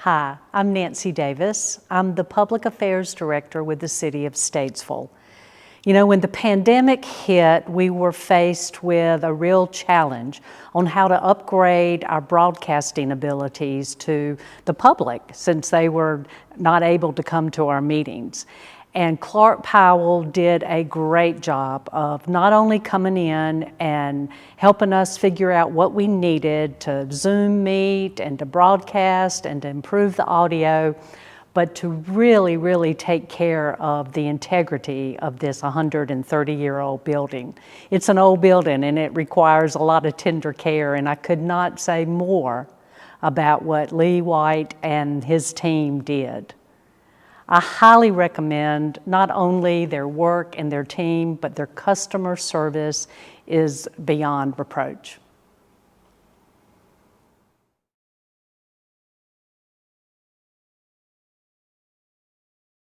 Hi, I'm Nancy Davis. I'm the Public Affairs Director with the City of Statesville. You know, when the pandemic hit, we were faced with a real challenge on how to upgrade our broadcasting abilities to the public since they were not able to come to our meetings. And ClarkPowell did a great job of not only coming in and helping us figure out what we needed to Zoom meet and to broadcast and to improve the audio, but to really take care of the integrity of this 130-year-old building. It's an old building and it requires a lot of tender care, and I could not say more about what Lee White and his team did. I highly recommend not only their work and their team, but their customer service is beyond reproach.